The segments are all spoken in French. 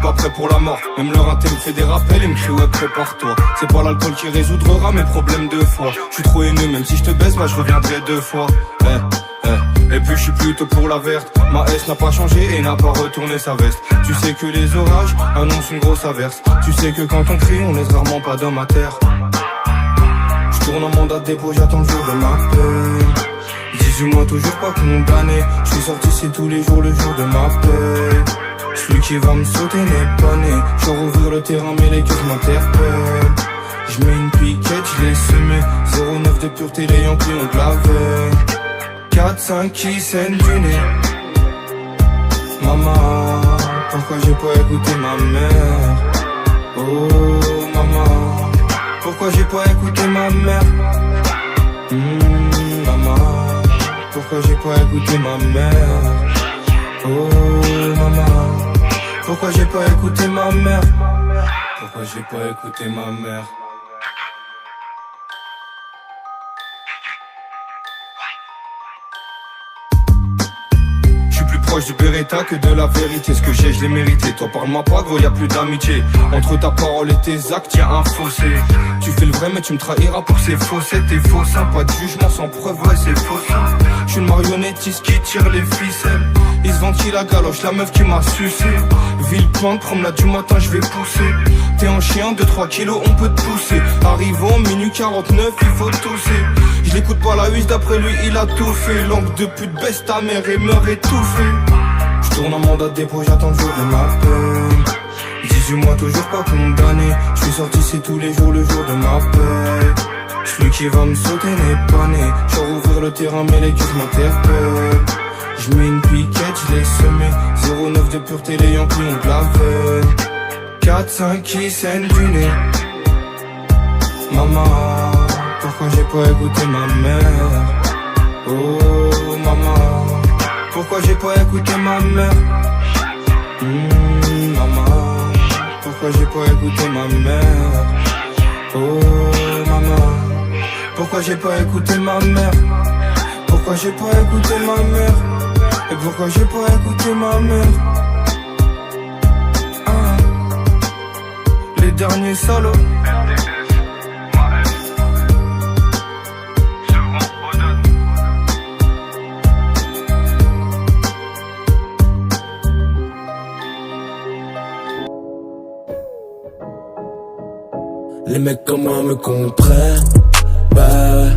pas prêt pour la mort. Même leur inté me fait des rappels et me crie ouais prépare-toi. C'est pas l'alcool qui résoudra mes problèmes de foi. Je suis trop haineux, même si je te baisse, bah je reviendrai 2 fois. Et puis je suis plutôt pour la verte. Ma S n'a pas changé et n'a pas retourné sa veste. Tu sais que les orages annoncent une grosse averse. Tu sais que quand on crie on laisse rarement pas d'homme à terre. Je tourne en mandat de dépôt, j'attends le jour de ma paix. 18 mois toujours pas condamné. Je suis sorti ici tous les jours, le jour de ma paix. Celui qui va me sauter n'est pas né. Je rouvre le terrain mais les keufs m'interpellent. Je mets une piquette, je l'ai semé. 0,9 de pureté, les Yankees ont de la veille. 4-5 qui saignent du nez. Maman, pourquoi j'ai pas écouté ma mère? Oh maman, pourquoi j'ai pas écouté ma mère? Maman, pourquoi j'ai pas écouté ma mère? Oh maman, pourquoi j'ai pas écouté ma mère? Pourquoi j'ai pas écouté ma mère? Proche du Beretta que de la vérité. Ce que j'ai, je l'ai mérité. Toi parle-moi pas gros, y'a plus d'amitié. Entre ta parole et tes actes, y'a un fossé. Tu fais le vrai mais tu me trahiras pour ces faussettes. T'es faux ça, pas de jugement sans preuve, ouais c'est faux ça. J'suis une marionnettiste qui tire les ficelles. Ils se ventilent la galoche, la meuf qui m'a sucé. Villepinte, promenade du matin, je vais pousser. T'es un chien, 2-3 kilos, on peut te pousser. Arrivons, minuit 49, il faut tousser. Je l'écoute pas la huisse, d'après lui il a tout fait. Langue de pute, baisse ta mère et meurt étouffée. J'tourne en mandat de dépôt, j'attends le jour de ma peine. 18 mois toujours pas condamné. J'suis sorti ici tous les jours, le jour de ma paix. Celui qui va me sauter n'est pas né. J'en rouvrir le terrain mais les keufs m'interpellent. J'mets une piquette, j'l'ai semé. 0,9 de pureté, les Yankees ont de la veille. 4-5 qui saignent du nez. Maman, pourquoi j'ai pas écouté ma mère? Oh maman, pourquoi j'ai pas écouté ma mère? Maman, pourquoi j'ai pas écouté ma mère? Oh maman, pourquoi j'ai pas écouté ma mère? Pourquoi j'ai pas écouté ma mère? Et pourquoi j'ai pas écouté ma mère? Les derniers salauds. Les mecs comme moi me comprennent. Bah ouais.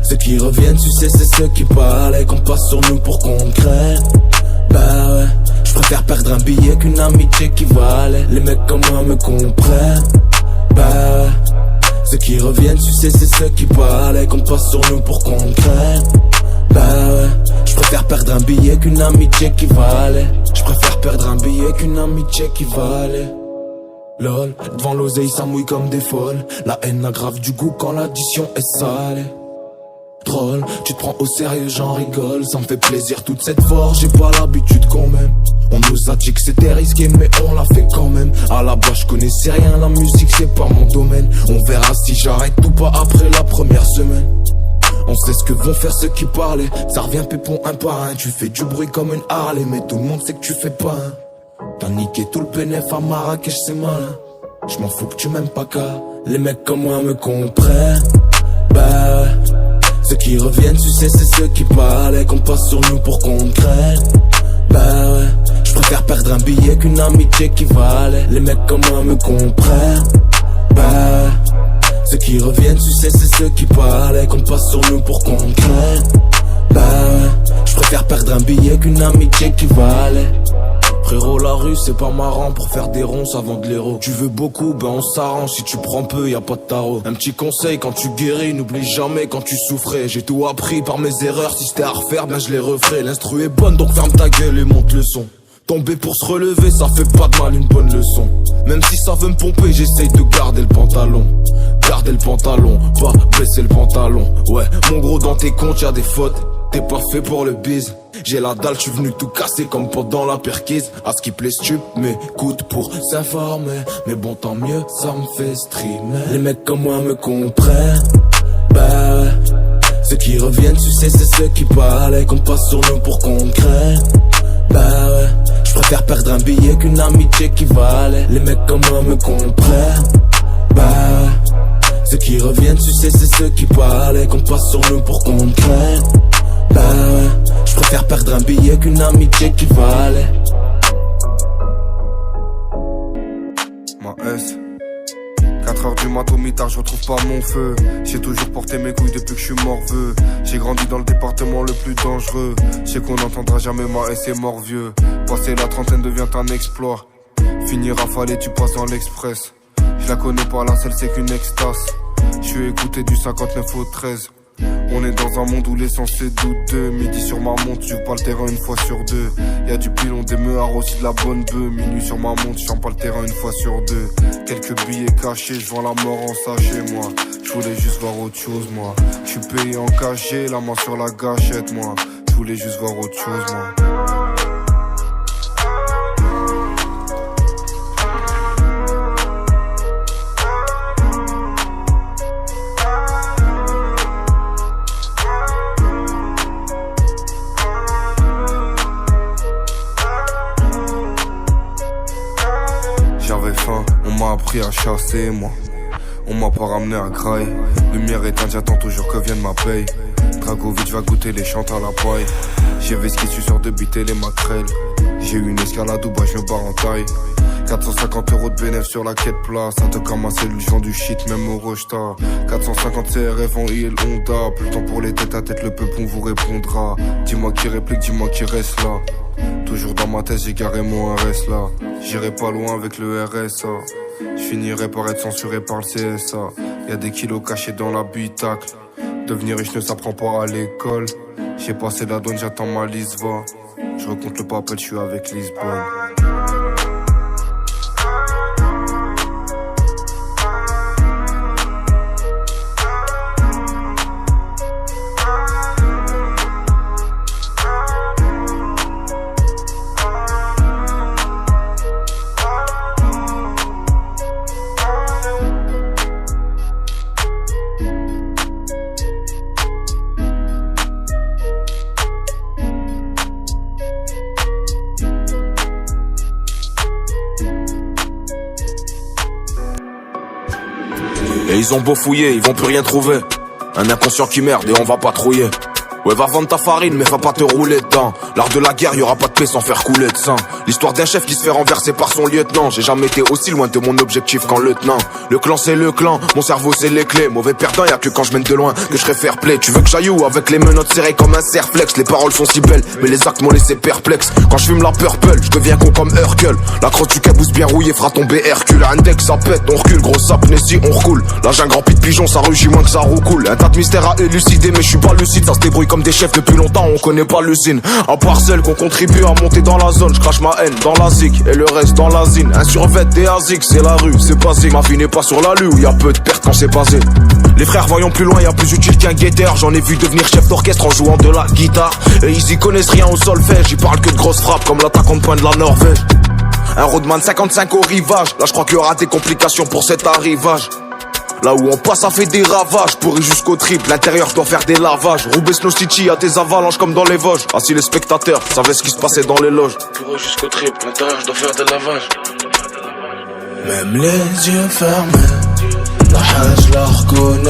Ceux qui reviennent, tu sais, c'est ceux qui parlent et qu'on passe sur nous pour qu'on craigne. Bah ouais. J'préfère perdre un billet qu'une amitié qui valait. Les mecs comme moi me comprennent. Bah ouais. Ceux qui reviennent, tu sais, c'est ceux qui parlent et qu'on passe sur nous pour qu'on craigne. Bah ouais. J'préfère perdre un billet qu'une amitié qui valait. J'préfère perdre un billet qu'une amitié qui valait. Lol, devant l'oseille ça mouille comme des folles. La haine aggrave du goût quand l'addition est salée. Drôle, tu te prends au sérieux, j'en rigole. Ça me fait plaisir toute cette force, j'ai pas l'habitude quand même. On nous a dit que c'était risqué mais on l'a fait quand même. À la base je connaissais rien, la musique c'est pas mon domaine. On verra si j'arrête ou pas après la première semaine. On sait ce que vont faire ceux qui parlaient. Ça revient pépon un par un. Tu fais du bruit comme une Harley, mais tout le monde sait que tu fais pas un. T'as niqué tout le pénef à Marrakech, c'est malin. J'm'en fous que tu m'aimes pas car les mecs comme moi me comprennent. Bah ouais. Ceux qui reviennent, tu sais, c'est ceux qui parlent et qu'on passe sur nous pour qu'on craigne. Bah ouais. J'préfère perdre un billet qu'une amitié qui valait. Les mecs comme moi me comprennent. Bah ouais. Ceux qui reviennent, tu sais, c'est ceux qui parlent et qu'on passe sur nous pour qu'on craigne. Bah ouais. J'préfère perdre un billet qu'une amitié qui valait. Frérot, la rue c'est pas marrant pour faire des ronces avant de l'héros. Tu veux beaucoup, ben on s'arrange. Si tu prends peu, y a pas de tarot. Un petit conseil quand tu guéris, n'oublie jamais quand tu souffrais. J'ai tout appris par mes erreurs, si c'était à refaire, ben je les referai. L'instru est bonne donc ferme ta gueule et monte le son. Tomber pour se relever, ça fait pas de mal une bonne leçon. Même si ça veut me pomper, j'essaye de garder le pantalon. Garder le pantalon, pas baisser le pantalon. Ouais, mon gros dans tes comptes y'a des fautes. T'es pas fait pour le bise. J'ai la dalle, j'suis venu tout casser comme pendant la perquise. À ce qui plaît stup, m'écoute pour s'informer. Mais bon tant mieux, ça me fait streamer. Les mecs comme moi me comprennent. Bah ouais. Ceux qui reviennent, tu sais, c'est ceux qui parlent et qu'on passe sur nous pour qu'on craigne. Bah ouais. J'préfère perdre un billet qu'une amitié qui valait. Les mecs comme moi me comprennent. Bah, ceux qui reviennent sucer c'est ceux qui parlaient. Qu'on passe sur nous pour qu'on craigne. Bah ouais, j'préfère perdre un billet qu'une amitié qui valait. Ma S 4h du mat au mitard, je retrouve pas mon feu. J'ai toujours porté mes couilles depuis que je suis morveux. J'ai grandi dans le département le plus dangereux. Je sais qu'on n'entendra jamais ma S est mort vieux. Passer la trentaine devient un exploit. Finir rafalé, tu passes dans l'express. Je la connais pas, la seule c'est qu'une extase. Je suis écouté du 59 au 13. On est dans un monde où l'essence est douteux. Midi sur ma montre, je joue pas le terrain une fois sur deux. Y'a du pilon, des meuhards, aussi de la bonne bœuf. Minuit sur ma montre, je pas le terrain une fois sur deux. Quelques billets cachés, je vois la mort en sachet moi. Je voulais juste voir autre chose moi. Je suis payé en cachet, la main sur la gâchette moi. Je voulais juste voir autre chose moi. J'avais faim, on m'a appris à chasser, moi. On m'a pas ramené à graille. Lumière éteinte, j'attends toujours que vienne ma paye. Dragovic va goûter les chantes à la paille. J'ai vu ce qui suit sur de biter les maquerelles. J'ai eu une escale à Dubaï, je me barre en taille. 450 € de bénéf sur la quête place. Ça te comme ma cellule, j'vends du shit même au Rochta. 450 CRF en IL Honda. Plus le temps pour les têtes à tête, le peuple on vous répondra. Dis-moi qui réplique, dis-moi qui reste là. Toujours dans ma tête, j'ai garé mon RS là. J'irai pas loin avec le RSA. J'finirai par être censuré par le CSA. Y'a des kilos cachés dans l'habitacle. Devenir riche ne s'apprend pas à l'école. J'ai passé la douane, j'attends ma liste va. Je recompte le papel, je suis avec Lisbonne. Et ils ont beau fouiller, ils vont plus rien trouver. Un inconscient qui merde et on va patrouiller. Ouais, va vendre ta farine, mais va pas te rouler dedans. L'art de la guerre, y'aura pas de paix sans faire couler de sang. L'histoire d'un chef qui se fait renverser par son lieutenant. J'ai jamais été aussi loin de mon objectif qu'en lieutenant. Le clan c'est le clan, mon cerveau c'est les clés. Mauvais perdant, y'a que quand je mène de loin que je serai fair play. Tu veux que j'aille où avec les menottes serrées comme un serflex. Les paroles sont si belles, mais les actes m'ont laissé perplexe. Quand je fume la purple, je deviens con comme Hercule. La crosse du caboose bien rouillée fera tomber Hercule. Index ça pète, on recule, grosse apnésie, on recoule. Là j'ai un grand pit de pigeon, ça rugit moins que ça roucoule. Un tas de mystères à élucider, mais je suis pas lucide. Ça se débrouille comme des chefs depuis longtemps, on connaît pas l'usine. À part celle qu'on contribue à monter dans la zone. Je crache ma haine dans la zik et le reste dans la zine. Un survêt des ASIC, c'est la rue, c'est basique. Ma vie n'est pas sur la lue où y a peu de pertes quand c'est basé. Les frères voyons plus loin, y a plus utile qu'un guetteur. J'en ai vu devenir chef d'orchestre en jouant de la guitare. Et ils y connaissent rien au solfège, ils parlent que de grosses frappes comme l'attaquant de poing de la Norvège. Un roadman 55 au rivage, là je crois qu'il y aura des complications pour cet arrivage. Là où on passe, ça fait des ravages. Pourri jusqu'au triple, l'intérieur doit faire des lavages. Roubaix Snow City, y'a des avalanches comme dans les Vosges. Assis les spectateurs savaient ce qui se passait dans les loges. Pourri jusqu'au triple, l'intérieur doit faire des lavages. Même les yeux fermés, la hache la reconnais.